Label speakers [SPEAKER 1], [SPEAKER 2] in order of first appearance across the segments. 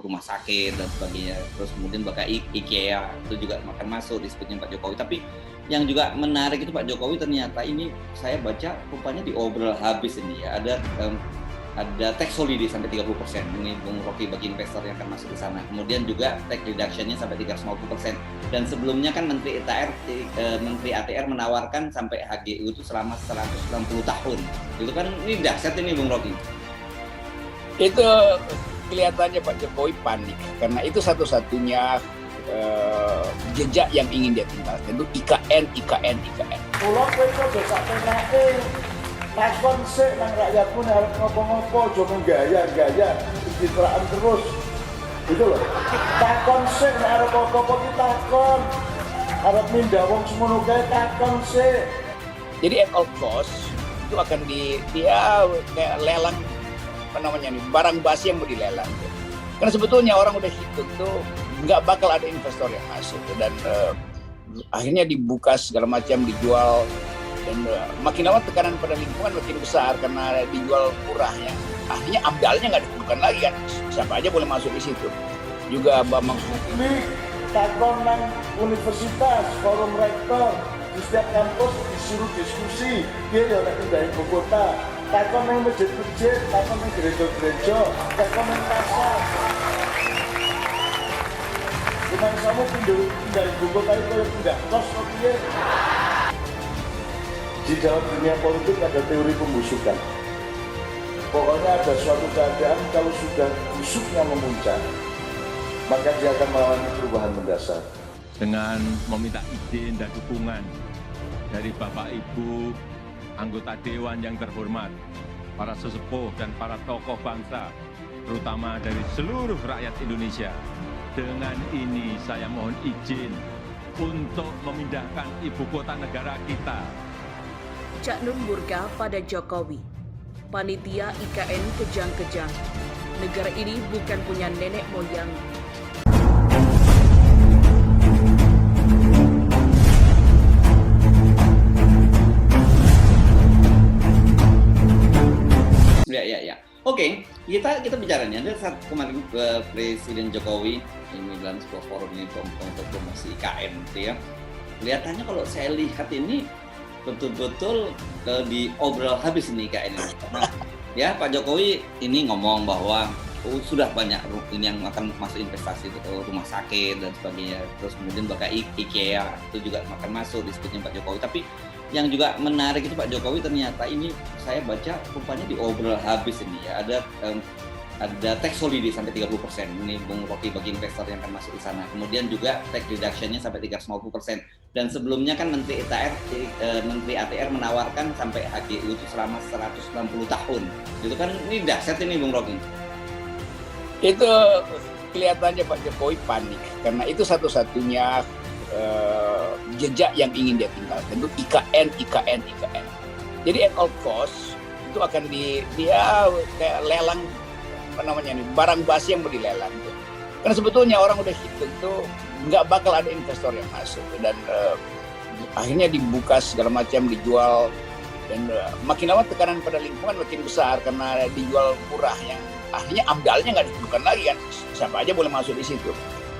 [SPEAKER 1] rumah sakit dan sebagainya. Terus kemudian bahkan IKEA itu juga makan masuk disebutnya Pak Jokowi. Tapi yang juga menarik itu Pak Jokowi ternyata ini saya baca rupanya diobrol habis ini ya. Ada tax holiday sampai 30%. Ini Bung Rocky bagi investor yang akan masuk ke sana. Kemudian juga tax reduction-nya sampai 350%. Dan sebelumnya kan Menteri ATR menawarkan sampai HGU itu selama 160 tahun. Itu kan ini dahsyat ini Bung Rocky.
[SPEAKER 2] Itu kelihatannya Pak Jokowi panik karena itu satu-satunya jejak yang ingin dia tinggalkan itu IKN.
[SPEAKER 3] Pulau itu besok penake takon sik nang rakyat pun harus ngopo-ngopo, jangan gaya citraan terus. Itu loh. Takon sik nek arep apa-apa ki takon. Arep mindah wong semono kae takon sik.
[SPEAKER 2] Jadi at all cost itu akan kayak lelang barang basi yang mau dilelang. Karena sebetulnya orang udah hitung tuh nggak bakal ada investor yang masuk dan akhirnya dibuka segala macam dijual. Dan makin lama tekanan pada lingkungan makin besar karena dijual murah ya. Akhirnya amdalnya nggak ditentukan lagi kan. Siapa aja boleh masuk di situ. Juga Bambang
[SPEAKER 3] Ini takon nang universitas, forum rektor, di setiap kampus disuruh diskusi. Dia ya nek pindah ibu kota. Takon nang masjid-masjid, takon nang gereja-gereja, takon nang pasar. Cuman kamu pindah ibu kota itu pindah kos kok piye? Di dalam dunia politik ada teori pembusukan. Pokoknya ada suatu keadaan kalau sudah busuknya memuncak, maka dia akan mengalami perubahan mendasar.
[SPEAKER 4] Dengan meminta izin dan dukungan dari Bapak Ibu, anggota Dewan yang terhormat, para sesepuh dan para tokoh bangsa, terutama dari seluruh rakyat Indonesia. Dengan ini saya mohon izin untuk memindahkan ibu kota negara kita.
[SPEAKER 5] Cak Nun murka pada Jokowi. Panitia IKN kejang-kejang. Negara ini bukan punya nenek moyang.
[SPEAKER 1] Ya. Oke, kita bicaranya ada saat kemarin Presiden Jokowi ini dalam sebuah forum ini untuk promosi IKN gitu ya. Kelihatannya kalau saya lihat ini betul-betul diobrol habis ini IKN ini. Nah, ya Pak Jokowi ini ngomong bahwa sudah banyak ini yang akan masuk investasi ke rumah sakit dan sebagainya. Terus kemudian bahkan IKEA itu juga akan masuk disebutnya Pak Jokowi. Tapi yang juga menarik itu Pak Jokowi ternyata ini saya baca rupanya diobrol habis ini ya. Ada tax holiday sampai 30%. Ini Bung Rocky bagi investor yang akan masuk di sana. Kemudian juga tax reduction-nya sampai 350%. Dan sebelumnya kan Menteri ATR menawarkan sampai HGU itu selama 160 tahun. Itu kan ini dahsyat ini Bung Rocky.
[SPEAKER 2] Itu kelihatannya Pak Jokowi panik karena itu satu-satunya jejak yang ingin dia tinggalkan itu IKN. Jadi at all cost itu akan kayak lelang barang basi yang mau dilelang. Karena sebetulnya orang udah hitung tuh nggak bakal ada investor yang masuk dan akhirnya dibuka segala macam dijual dan makin lama tekanan pada lingkungan makin besar karena dijual murah yang akhirnya amdalnya nggak ditentukan lagi kan. Siapa aja boleh masuk di situ.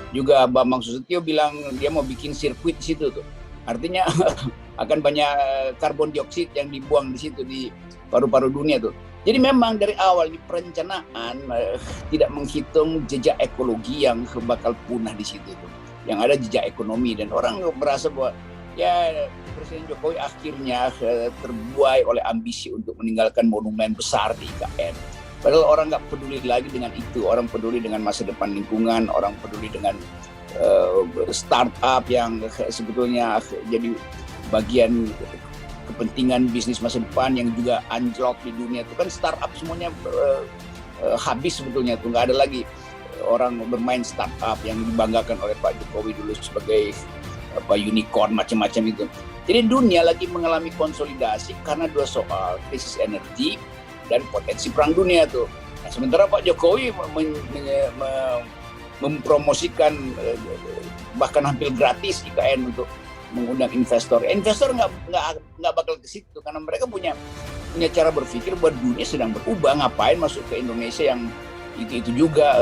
[SPEAKER 2] Juga Bambang Susatyo bilang dia mau bikin sirkuit di situ tuh. Artinya akan banyak karbon dioksida yang dibuang di situ di paru-paru dunia tuh. Jadi memang dari awal di perencanaan tidak menghitung jejak ekologi yang bakal punah di situ tuh. Yang ada jejak ekonomi dan orang merasa bahwa ya Presiden Jokowi akhirnya terbuai oleh ambisi untuk meninggalkan monumen besar di IKN. Padahal orang nggak peduli lagi dengan itu, orang peduli dengan masa depan lingkungan, orang peduli dengan startup yang sebetulnya jadi bagian kepentingan bisnis masa depan yang juga anjlok di dunia itu kan startup semuanya habis sebetulnya tuh nggak ada lagi orang bermain startup yang dibanggakan oleh Pak Jokowi dulu sebagai unicorn macam-macam itu. Jadi dunia lagi mengalami konsolidasi karena dua soal krisis energi dan potensi perang dunia tuh. Nah, sementara Pak Jokowi mempromosikan bahkan hampir gratis IKN untuk mengundang investor. Investor nggak bakal ke situ karena mereka punya cara berpikir bahwa dunia sedang berubah. Ngapain masuk ke Indonesia itu juga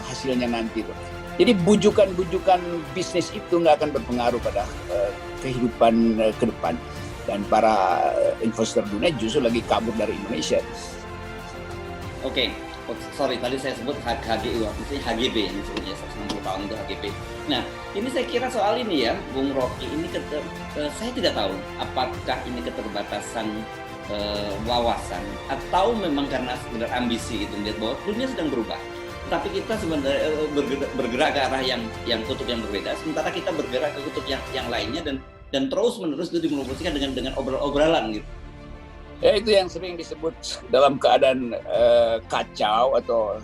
[SPEAKER 2] hasilnya nanti tuh. Jadi bujukan-bujukan bisnis itu nggak akan berpengaruh pada kehidupan ke depan, dan para investor dunia justru lagi kabur dari Indonesia.
[SPEAKER 1] Oke. Oh, sorry, tadi saya sebut HGB, maksudnya HGB yang disebutnya 160 tahun itu HGB. Nah, ini saya kira soal ini ya, Bung Rocky, ini saya tidak tahu apakah ini keterbatasan wawasan atau memang karena sekedar ambisi gitu, melihat bahwa dunia sedang berubah. Tapi kita sebenarnya bergerak ke arah yang kutub yang berbeda, sementara kita bergerak ke kutub yang lainnya, dan terus menerus itu dimulasikan dengan obrolan gitu.
[SPEAKER 2] Ya, itu yang sering disebut dalam keadaan kacau atau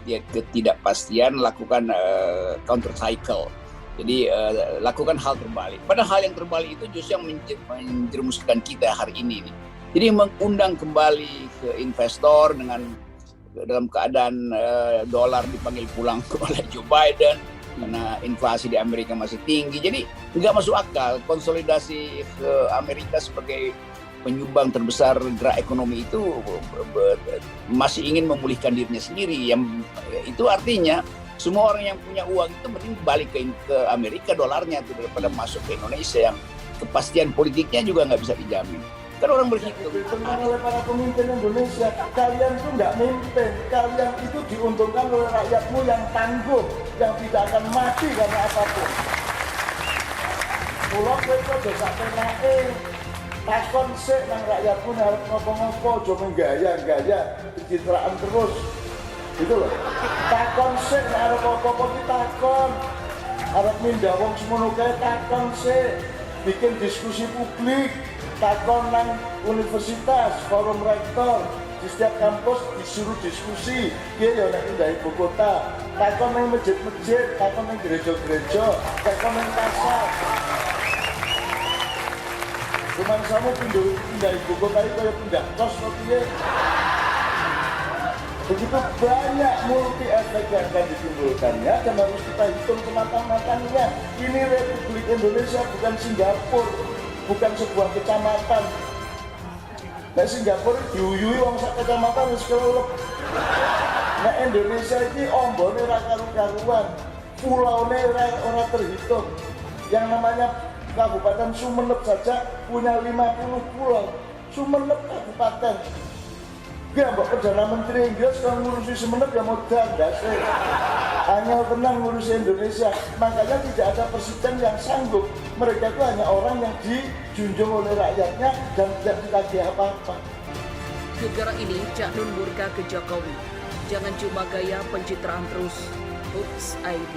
[SPEAKER 2] ketidakpastian, lakukan counter cycle. Jadi lakukan hal terbalik. Padahal hal yang terbalik itu justru yang menjerumuskan kita hari ini. Jadi mengundang kembali ke investor dalam keadaan dolar dipanggil pulang oleh Joe Biden karena inflasi di Amerika masih tinggi. Jadi nggak masuk akal konsolidasi ke Amerika sebagai penyumbang terbesar gerak ekonomi itu masih ingin memulihkan dirinya sendiri. Yang itu artinya semua orang yang punya uang itu mending balik ke Amerika dolarnya itu daripada masuk ke Indonesia yang kepastian politiknya juga nggak bisa dijamin. Kan orang berhitung.
[SPEAKER 3] Ditentukan oleh para pemimpin Indonesia, kalian itu nggak mimpin, kalian itu diuntungkan oleh rakyatmu yang tangguh, yang tidak akan mati karena apapun. Pulau itu desa penake, takon sik nang rakyatmu harus ngopo-ngopo, cuma gaya-gaya, pencitraan terus. Gitu loh. Takon sik harus ngopo-ngopo ditakon. Harap mindah wong semono kae takon sik, bikin diskusi publik. Takon nang universitas, forum rektor, di setiap kampus disuruh diskusi, dia ya nek pindah ibu kota. Takon nang masjid-masjid, takon nang gereja-gereja, takon nang pasar. Cuman kamu pindah ibu kota itu kayak pindah kos kok piye. Begitu banyak multi efek yang akan ditimbulkannya dan harus kita hitung kematang-matangnya. Ini Republik Indonesia bukan Singapura. Bukan sebuah kecamatan. Nah, Singapura diuyui wong sak kecamatan wis kelelep. Nah, Indonesia ini ombone ora karu-karuan, pulaune ora terhitung. Yang namanya Kabupaten Sumeneb saja punya 50 pulau. Sumeneb kabupaten. Ya, Mbak Perdana Menteri Inggris kalau ngurusi Sumeneb ya modal ndase. Hanya tenang ngurusi Indonesia. Makanya tidak ada presiden yang sanggup. Mereka itu hanya orang yang dijunjung oleh rakyatnya dan tidak ditagih apa-apa.
[SPEAKER 5] Gegara ini Cak Nun murka ke Jokowi. Jangan cuma gaya pencitraan terus. Ups, ID.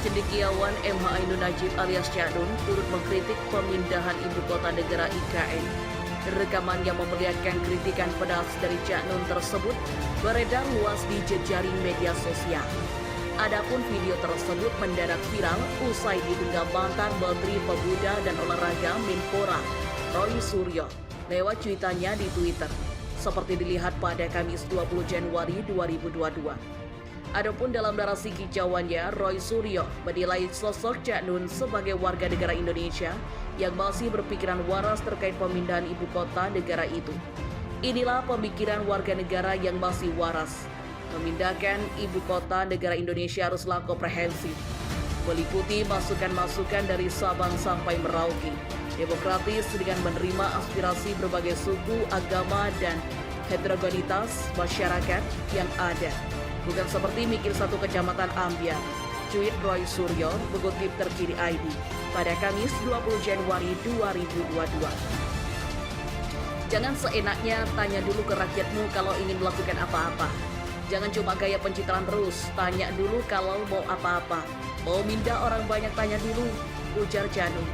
[SPEAKER 5] Cendekiawan MH Ainun Najib alias Cak Nun turut mengkritik pemindahan ibu kota negara IKN. Rekaman yang memperlihatkan kritikan pedas dari Cak Nun tersebut beredar luas di jejaring media sosial. Adapun video tersebut mendadak viral usai diunggah mantan Menteri Pemuda dan Olahraga Menpora Roy Suryo lewat cuitannya di Twitter, seperti dilihat pada Kamis 20 Januari 2022. Adapun dalam narasi kicauannya, Roy Suryo menilai sosok Cak Nun sebagai warga negara Indonesia yang masih berpikiran waras terkait pemindahan ibu kota negara itu. Inilah pemikiran warga negara yang masih waras. Memindahkan ibu kota negara Indonesia haruslah komprehensif, meliputi masukan-masukan dari Sabang sampai Merauke, demokratis dengan menerima aspirasi berbagai suku, agama, dan heterogenitas masyarakat yang ada. Bukan seperti mikir satu kecamatan ambiar. Tweet Roy Suryo mengutip Terkini ID pada Kamis 20 Januari 2022. Jangan seenaknya tanya dulu ke rakyatmu kalau ingin melakukan apa-apa. Jangan cuma gaya pencitraan terus, tanya dulu kalau mau apa-apa. Mau mindah orang banyak tanya dulu, ujar Cak Nun.